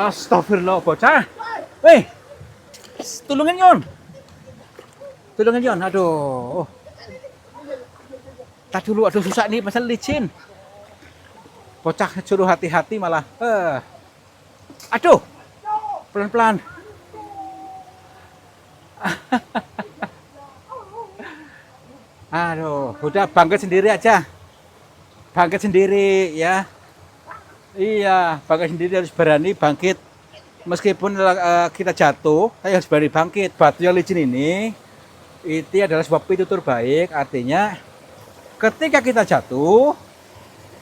Astagfirullah, bocah. Weh, tulungin yon. Tulungin yon. Aduh. Tak dulu, aduh susah nih, masalah licin. Bocah suruh hati-hati malah. Aduh, pelan-pelan. Aduh, udah bangkit sendiri aja. Bangkit sendiri ya. Iya, bangkit sendiri harus berani bangkit. Meskipun kita jatuh, saya harus berani bangkit. Batu yang licin ini, itu adalah sebuah pintu terbaik. Artinya, ketika kita jatuh,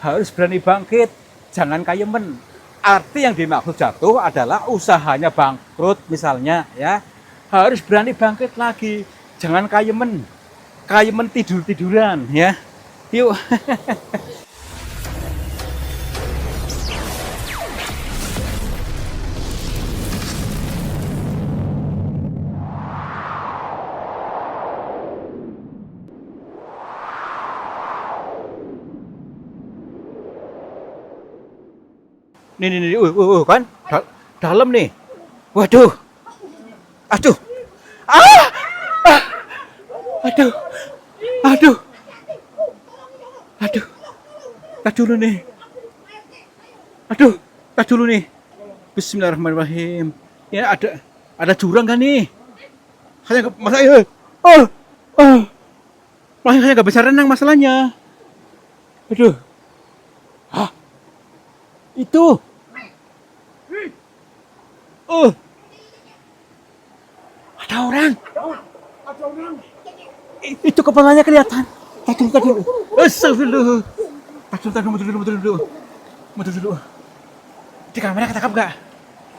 harus berani bangkit. Jangan kayemen. Arti yang dimaksud jatuh adalah usahanya bangkrut misalnya ya. Harus berani bangkit lagi. Jangan kayemen. Kayemen tidur-tiduran ya. Yuk. Nih, kan dalam nih. Waduh, aduh, ah, ah, aduh, aduh, aduh, tak dulu nih, aduh, tak dulu nih. Bismillahirrahmanirrahim. Ya ada jurang kan nih? Saya masa oh, oh, makanya saya nggak bisa renang masalahnya. Aduh, ah, itu. Ada orang. Ada orang. Itu kepalanya kelihatan. Tadi. Astagfirullah. Tadi, mundur dulu. Di kamera ketangkap nggak?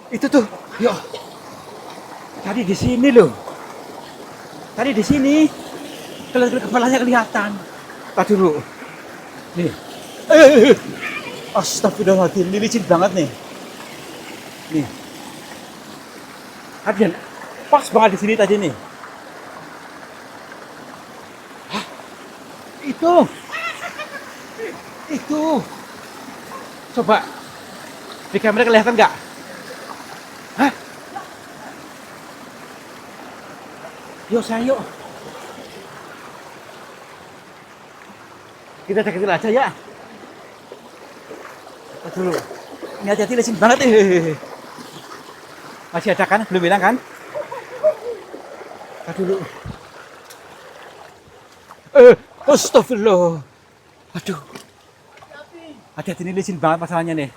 Itu tuh. Yuk. Tadi di sini loh. Tadi di sini. Kepalanya kelihatan. Tadi dulu. Nih. Astagfirullahaladzim. Ini licin banget nih. Nih. Adian, pas banget di sini tadi nih. Hah? Itu. Coba di kamera kelihatan nggak? Hah? Yuk sayang. Kita deketin aja ya. Dulu. Ini hati-hati licin banget nih. Masih ada kan? Belum hilang kan? Kita dulu. Astagfirullah. Aduh. Hati-hati ini licin banget masalahnya nih.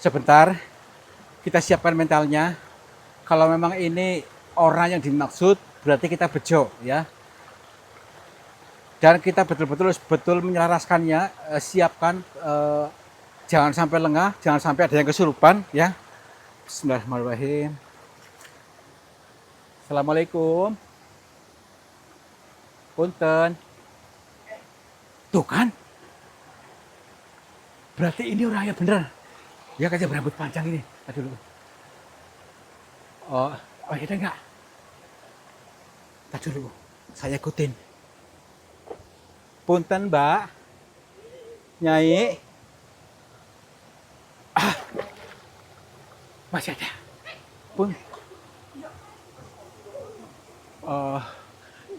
Sebentar. Kita siapkan mentalnya. Kalau memang ini orang yang dimaksud, berarti kita bejo ya. Dan kita betul menyelaraskannya, siapkan, jangan sampai lengah, jangan sampai ada yang kesurupan ya. Bismillahirrahmanirrahim. Assalamualaikum. Punten. Tuh kan? Berarti ini orangnya bener. Ya kayak berambut panjang ini. Aduh. Oh kita enggak. Tadi dulu. Saya ikutin. Punten, Mbak. Nyai. Masih ada. Pun.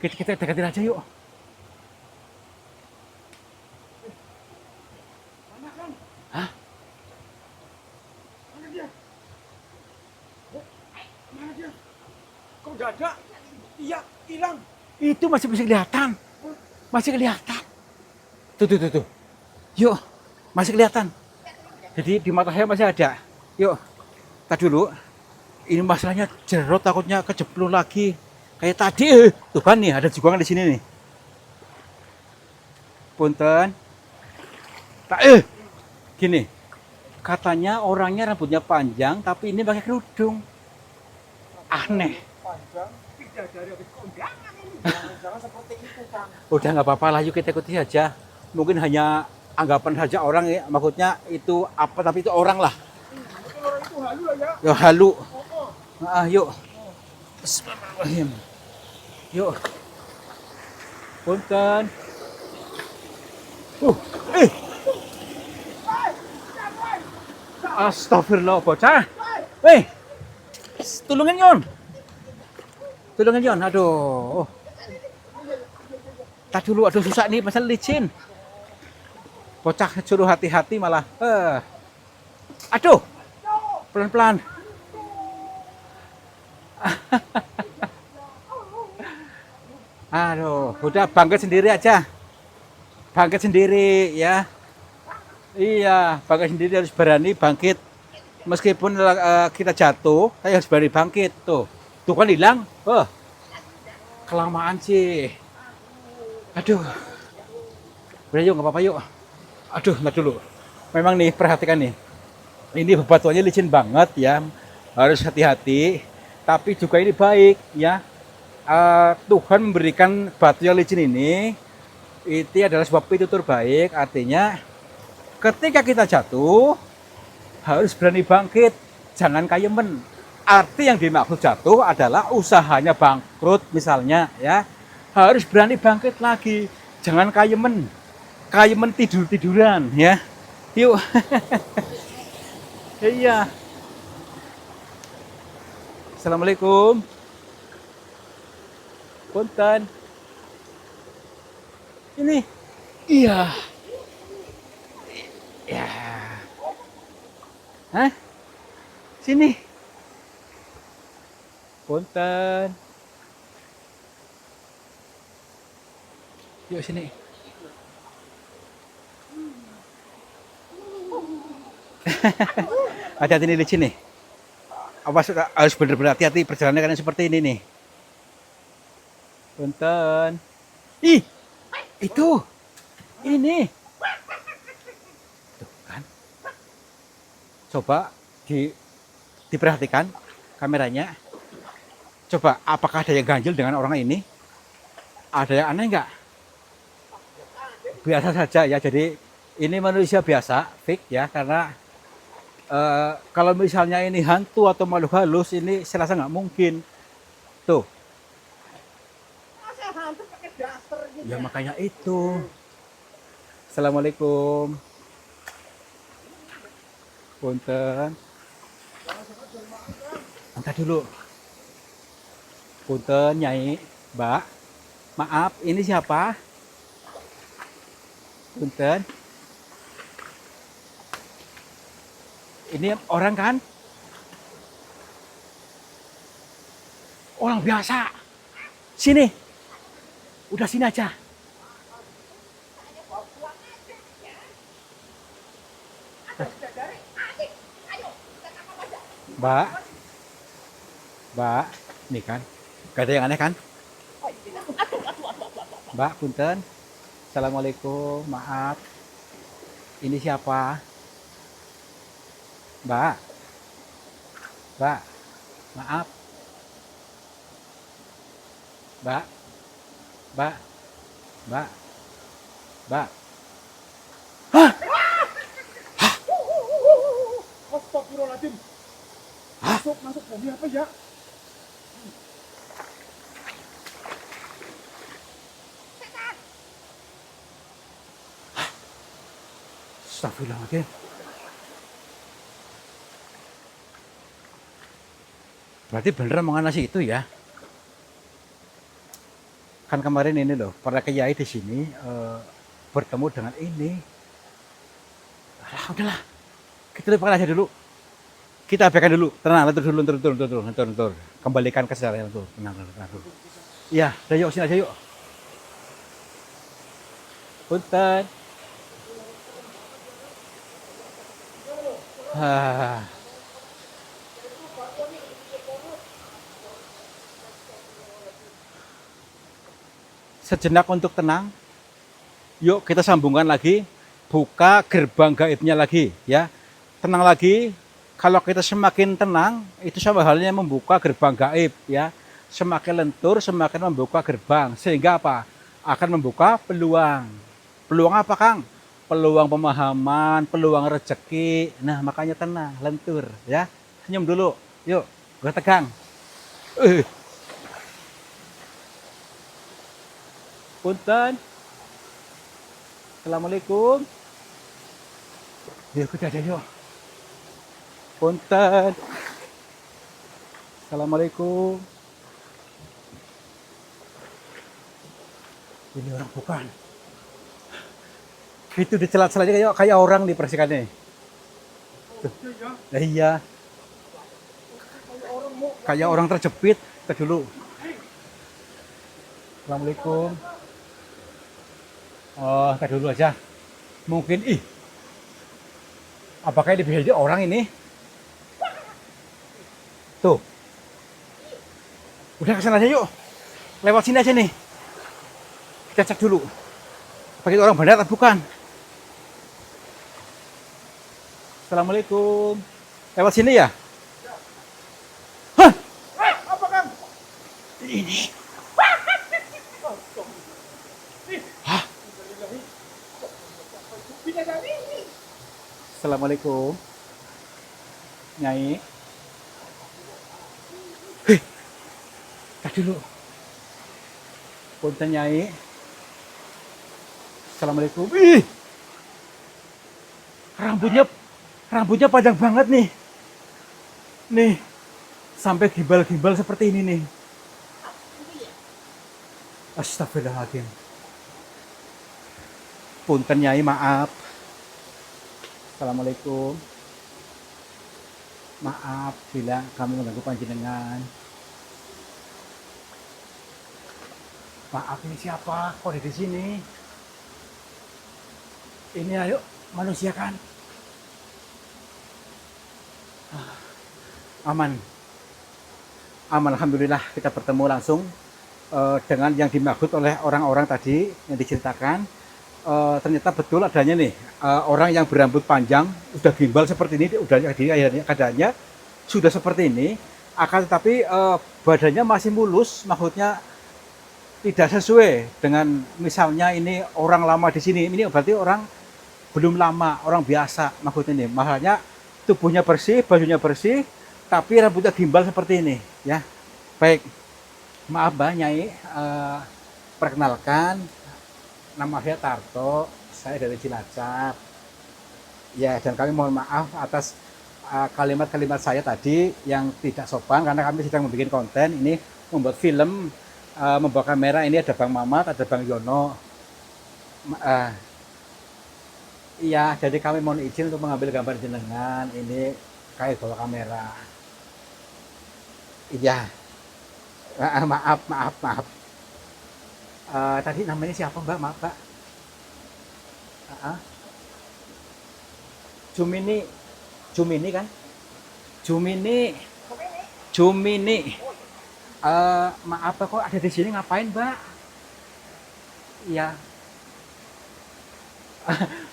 Kita deketin aja yuk. Mana kan? Hah? Mana dia? Mana dia? Kok nggak ada? Iya, hilang. Itu masih bisa kelihatan. Masih kelihatan. Tuh. Yuk, masih kelihatan. Jadi di mata saya masih ada. Yuk. Tadi dulu, ini masalahnya jerot, takutnya kejeblok lagi. Kayak tadi, tuh kan nih, ada jegongan di sini nih. Punten. Gini, katanya orangnya rambutnya panjang, tapi ini pakai kerudung. Aneh. Panjang, tidak dari kondangan ini. Jangan seperti itu, Kang. Udah nggak apa-apa lah, yuk kita ikuti aja. Mungkin hanya anggapan saja orang ya, maksudnya itu apa, tapi itu orang lah. Halu ya. Ya halu. Yuk. Bismillahirrahmanirrahim. Yuk. Punten. Astagfirullah bocah. Weh, tulungin yon. Tulungin yon. Aduh. Tak dulu, aduh susah nih pasal licin. Bocah suruh hati-hati malah. Aduh, pelan-pelan. Aduh, udah bangkit sendiri aja. Bangkit sendiri ya. Iya, bangkit sendiri harus berani bangkit. Meskipun kita jatuh, saya harus berani bangkit. Tuh kan hilang. Kelamaan sih. Aduh. Udah yuk, nggak apa-apa yuk. Aduh, nggak dulu. Memang nih, perhatikan nih. Ini bebatuannya licin banget ya. Harus hati-hati. Tapi juga ini baik ya. Tuhan memberikan batu yang licin ini. Itu adalah sebab itu terbaik. Artinya ketika kita jatuh, harus berani bangkit. Jangan kayemen. Arti yang dimaksud jatuh adalah usahanya bangkrut misalnya ya. Harus berani bangkit lagi. Jangan kayemen. Kayemen tidur-tiduran ya. Yuk. Iya. Assalamualaikum. Punten. Ini. Iya. Ya. Hah? Sini. Punten. Yuk sini. Hati-hati nih licin nih. Awas, harus benar-benar hati-hati perjalanan karena seperti ini nih. Punten. Ih, itu. Ini. Tuh kan. Coba diperhatikan kameranya. Coba apakah ada yang ganjil dengan orang ini? Ada yang aneh nggak? Biasa saja ya. Jadi ini manusia biasa, fake ya, karena kalau misalnya ini hantu atau makhluk halus, ini saya rasa nggak mungkin. Tuh. Ya makanya itu. Assalamualaikum. Punten. Angkat dulu. Punten, Nyai, Mbak. Maaf, ini siapa? Punten. Ini orang kan? Orang biasa. Sini. Udah sini aja. Mbak. Mbak, nih kan. Gak ada yang aneh kan? Mbak, punten. Assalamualaikum, maaf. Ini siapa? Mbak. Mbak, maaf. Mbak. Mbak. Mbak. Mbak. Hah? Astagfirullahaladzim. Masuk mobil apa ya? Astagfirullahaladzim. Berarti beneran mengenasi itu ya? Kan kemarin ini loh, para kiai di sini bertemu dengan ini. Udahlah, kita lupakan aja dulu. Kita abaikan dulu, tenang, turun. Kembalikan ke kesadaran tuh, tenang dulu. Iya, udah yuk, sini aja yuk. Punten. Sejenak untuk tenang. Yuk kita sambungkan lagi. Buka gerbang gaibnya lagi ya. Tenang lagi. Kalau kita semakin tenang, itu sama halnya membuka gerbang gaib ya. Semakin lentur, semakin membuka gerbang. Sehingga apa? Akan membuka peluang. Peluang apa, Kang? Peluang pemahaman, peluang rezeki. Nah, makanya tenang, lentur ya. Senyum dulu. Yuk, gue tegang. Punten. Assalamualaikum. Yuk, udah yuk. Punten. Assalamualaikum. Ini orang bukan. Itu di celah-celahnya kayak orang nih persikannya. Iya ya. Nah, iya, Kayak orang mau. kayak orang terjepit. Kita dulu. Assalamualaikum. Oh, kita dulu aja. Mungkin, apakah ini bisa jadi orang ini? Tuh, udah kesana aja yuk. Lewat sini aja nih. Kita cek dulu. Apakah itu orang benar atau bukan? Assalamualaikum. Lewat sini ya? Hah? Apa Kang? Ini. Hah? Bidadari. Assalamualaikum. Nyai. Hei, tak dulu. Punten Nyai. Assalamualaikum. Ih, rambutnya panjang banget nih. Nih, sampai gimbal-gimbal seperti ini nih. Astagfirullahaladzim. Punten Nyai, maaf. Assalamualaikum. Maaf bila kami mengganggu panjenengan. Maaf, ini siapa? Kok ada di sini? Ini ayo manusia kan? Aman. Aman, alhamdulillah kita bertemu langsung dengan yang dimaksud oleh orang-orang tadi yang diceritakan. Ternyata betul adanya nih orang yang berambut panjang udah gimbal seperti ini, udah akhirnya keadaannya sudah seperti ini, akan tetapi badannya masih mulus, maksudnya tidak sesuai dengan misalnya ini orang lama di sini, ini berarti orang belum lama, orang biasa maksudnya nih, makanya tubuhnya bersih, bajunya bersih, tapi rambutnya gimbal seperti ini, ya. Baik, maaf Mbak Nyai, perkenalkan, nama saya Tarto, saya dari Cilacap. Ya, dan kami mohon maaf atas kalimat-kalimat saya tadi yang tidak sopan karena kami sedang membuat konten ini, membuat film, membawa kamera. Ini ada Bang Mamat, ada Bang Yono. Iya, jadi kami mohon izin untuk mengambil gambar jenengan. Ini kayak bawa kamera. Iya, maaf. Tadi namanya siapa Mbak? Maaf Mbak. Jumini, Jumini kan? Jumini. Maaf Mbak, kok ada di sini ngapain Mbak? Iya,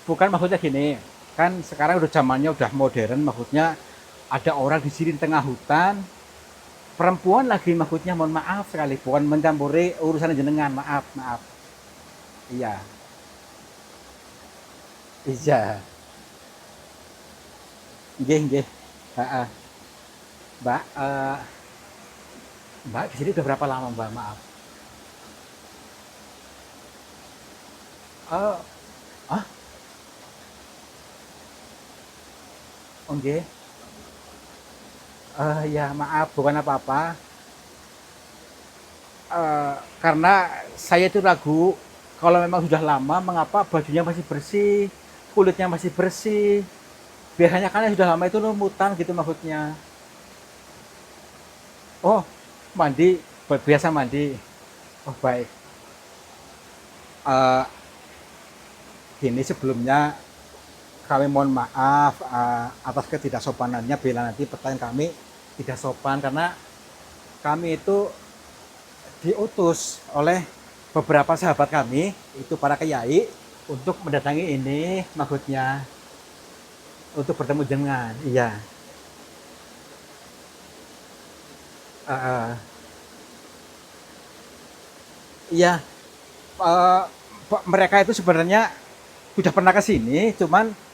bukan maksudnya gini. Kan sekarang udah zamannya udah modern, maksudnya ada orang di sini di tengah hutan, perempuan lagi, maksudnya mohon maaf sekali, bukan mencampuri urusan jenengan, maaf. Iya, iya, nggih. Heeh. Mbak, Mbak di sini udah berapa lama Mbak? Maaf. Eh, ah, oh nggih. Ya maaf, bukan apa-apa. Karena saya itu ragu kalau memang sudah lama, mengapa bajunya masih bersih, kulitnya masih bersih. Biasanya kan yang sudah lama itu lumutan gitu maksudnya. Oh, mandi, biasa mandi. Oh baik. Eh, Gini sebelumnya kami mohon maaf atas ketidaksopanannya bila nanti pertanyaan kami tidak sopan, karena kami itu diutus oleh beberapa sahabat kami, itu para kiai, untuk mendatangi ini, maksudnya untuk bertemu dengan, iya. Uh, uh, iya, uh, mereka itu sebenarnya sudah pernah ke sini, cuman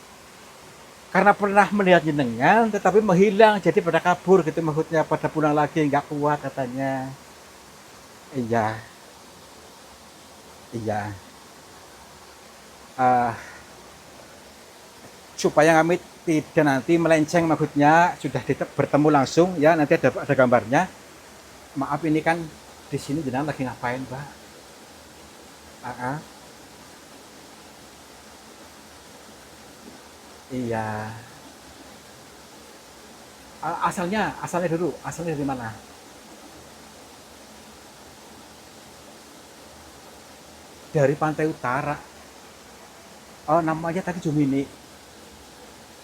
karena pernah melihat jenengan, tetapi menghilang, jadi pada kabur gitu, maksudnya pada pulang lagi, nggak kuat katanya. Iya, iya. Uh, supaya kami tidak nanti melenceng maksudnya sudah bertemu langsung ya nanti ada gambarnya. Maaf ini kan di sini jenengan lagi ngapain, Mbak? Ah, iya. Asalnya dulu, asalnya dari mana? Dari pantai utara. Oh, namanya tadi Jumini.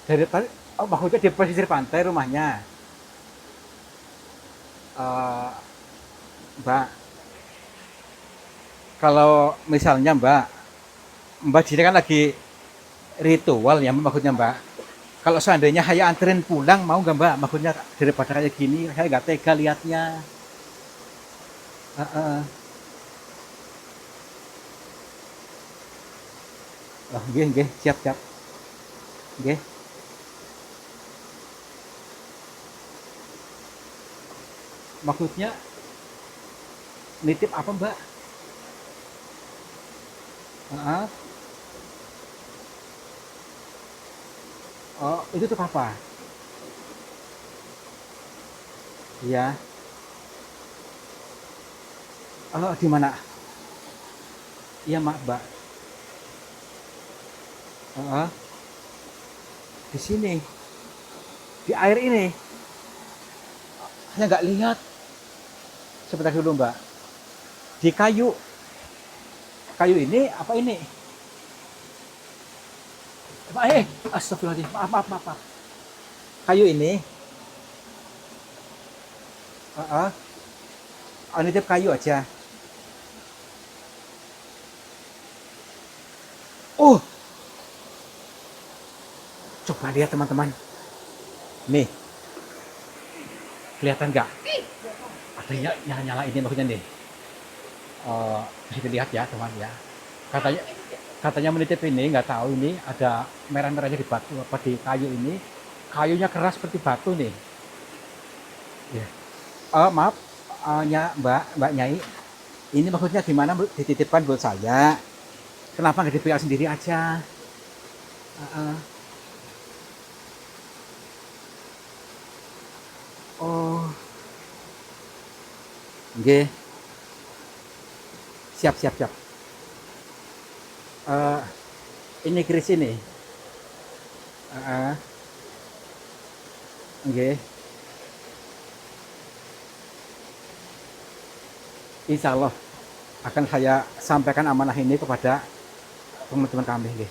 Dari tadi, oh maksudnya di pesisir pantai rumahnya. Eh, Mbak, kalau misalnya Mbak di sini kan lagi ritual ya maksudnya Mbak. Kalau seandainya saya anterin pulang mau nggak Mbak? Maksudnya daripada kayak gini saya nggak tega liatnya. Heeh. Oh, nggih nggih, siap siap. Nggih. Maksudnya nitip apa Mbak? Heeh. Oh, itu tuh apa? Iya. Oh, di mana? Iya, Mbak. Heeh. Di sini, di air ini. Saya nggak lihat. Sebentar dulu, Mbak. Di kayu. Kayu ini apa ini? Astagfirullahaladzim. Maaf, maaf, maaf, maaf. Kayu ini. Heeh. Oh, nitip kayu aja. Oh, coba lihat teman-teman. Nih, kelihatan nggak? Ada nyala-nyala ini maksudnya nih. Bisa dilihat ya teman ya. Katanya katanya menitip ini nggak tahu ini ada merah-merahnya di batu apa di kayu ini. Kayunya keras seperti batu nih. Ya. Maaf, Mbak Nyai. Ini maksudnya gimana dititipkan buat saya? Kenapa nggak dipelihara sendiri aja? Uh, oh, nggih. Siap, siap, siap. Eh, ini keris ini. Uh, nggih. Insya Allah akan saya sampaikan amanah ini kepada teman-teman kami. Nggih.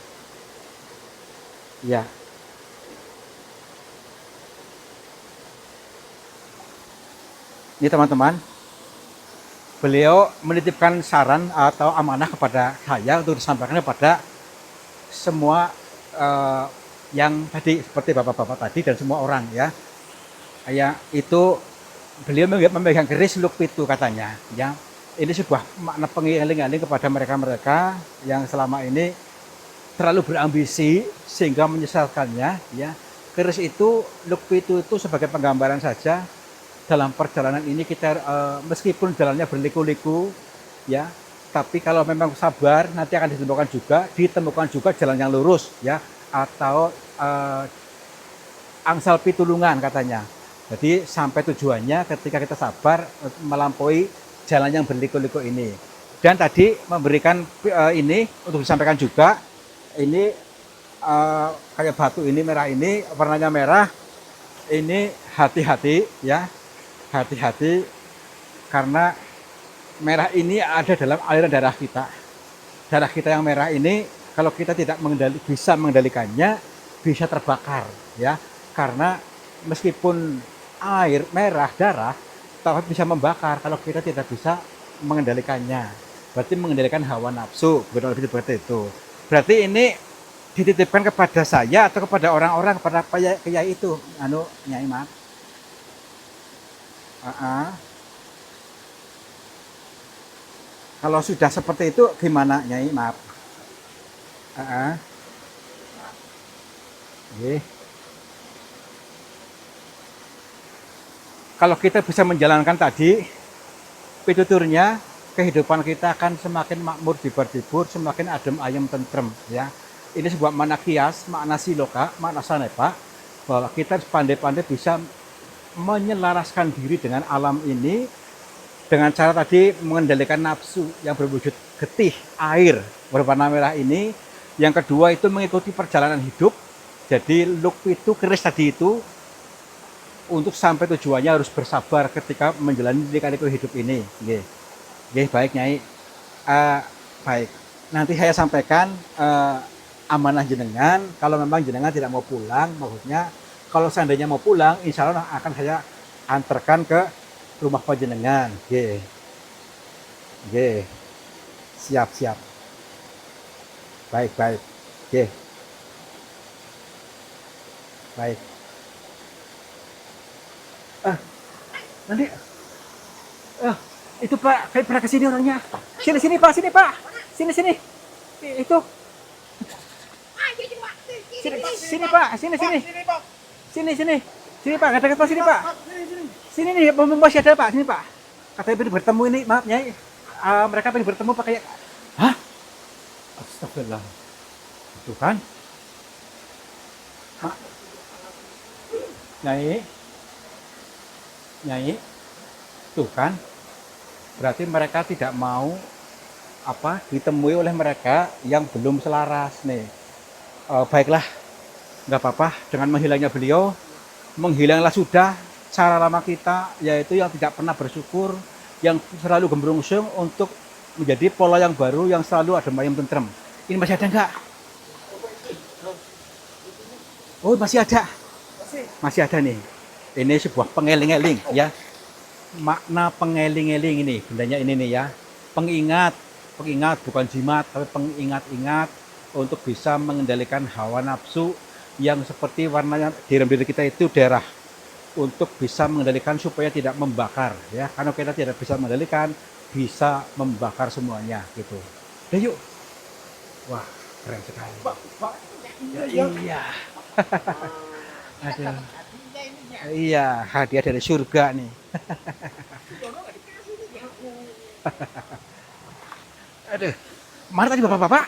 Ya, ini teman-teman, beliau menitipkan saran atau amanah kepada saya untuk disampaikan kepada semua yang tadi seperti bapak-bapak tadi dan semua orang ya. Ya itu beliau memegang keris luk pitu katanya. Ya, ini sebuah makna pengiling-iling kepada mereka-mereka yang selama ini terlalu berambisi sehingga menyesalkannya. Ya, keris itu luk pitu itu sebagai penggambaran saja. Dalam perjalanan ini kita meskipun jalannya berliku-liku ya, tapi kalau memang sabar nanti akan ditemukan juga jalan yang lurus ya, atau angsal pitulungan katanya. Jadi sampai tujuannya ketika kita sabar melampaui jalan yang berliku-liku ini. Dan tadi memberikan ini untuk disampaikan juga, ini kayak batu ini merah ini warnanya merah, ini hati-hati ya. Hati-hati karena merah ini ada dalam aliran darah kita. Darah kita yang merah ini kalau kita tidak bisa mengendalikannya bisa terbakar ya. Karena meskipun air merah darah tapi bisa membakar kalau kita tidak bisa mengendalikannya. Berarti mengendalikan hawa nafsu, kurang lebih seperti itu. Berarti ini dititipkan kepada saya atau kepada orang-orang kepada kiai itu, Nyai maaf. Kalau sudah seperti itu gimana Nyai maaf. Kalau kita bisa menjalankan tadi pituturnya, kehidupan kita akan semakin makmur, dibur-dibur, semakin adem ayem tentrem ya. ini sebuah makna kias, makna siloka, makna sanepa, bahwa kita harus pandai-pandai bisa menyelaraskan diri dengan alam ini dengan cara tadi mengendalikan nafsu yang berwujud getih air berwarna merah ini. Yang kedua itu mengikuti perjalanan hidup. Jadi lukpitu keris tadi itu untuk sampai tujuannya harus bersabar ketika menjalani lika-liku hidup ini. Nggih. Nggih, baik Nyai. Baik. Nanti saya sampaikan amanah jenengan, kalau memang jenengan tidak mau pulang, maksudnya kalau seandainya mau pulang, insya Allah akan saya antarkan ke rumah panjenengan. Nggih. Nggih. Siap, siap. Baik, baik. Nggih. Baik. Nanti itu Pak, kayak pernah kesini orangnya. Sini, sini Pak, sini Pak. Sini, sini. Itu. Sini, sini Pak, sini, sini. Sini, Pak. Sini, sini. Sini Pak, kata Pak, sini Pak. Sini, sini. Sini nih, masih ada Pak, sini Pak. Katanya pengen bertemu ini, maaf Nyai. Mereka pengen bertemu pakai. Hah? Astagfirullah. Tuh kan? Nyai. Nyai. Tuh kan? Berarti mereka tidak mau ditemui oleh mereka yang belum selaras nih. Baiklah, nggak apa-apa dengan menghilangnya beliau, menghilanglah sudah cara lama kita, yaitu yang tidak pernah bersyukur, yang selalu gembrungsung untuk menjadi pola yang baru, yang selalu ada ayam tentrem. Ini masih ada nggak? Oh, masih ada. Masih ada nih. Ini sebuah pengeling-eling ya. Makna pengeling-eling ini, bendanya ini nih ya. Pengingat bukan jimat, tapi pengingat-ingat untuk bisa mengendalikan hawa nafsu yang seperti warnanya di dalam diri kita itu darah, untuk bisa mengendalikan supaya tidak membakar ya. Karena kita tidak bisa mengendalikan, bisa membakar semuanya gitu. Udah yuk. Wah, keren sekali. Ya, iya. Aduh. Iya, hadiah dari surga nih. Aduh, mana tadi bapak-bapak?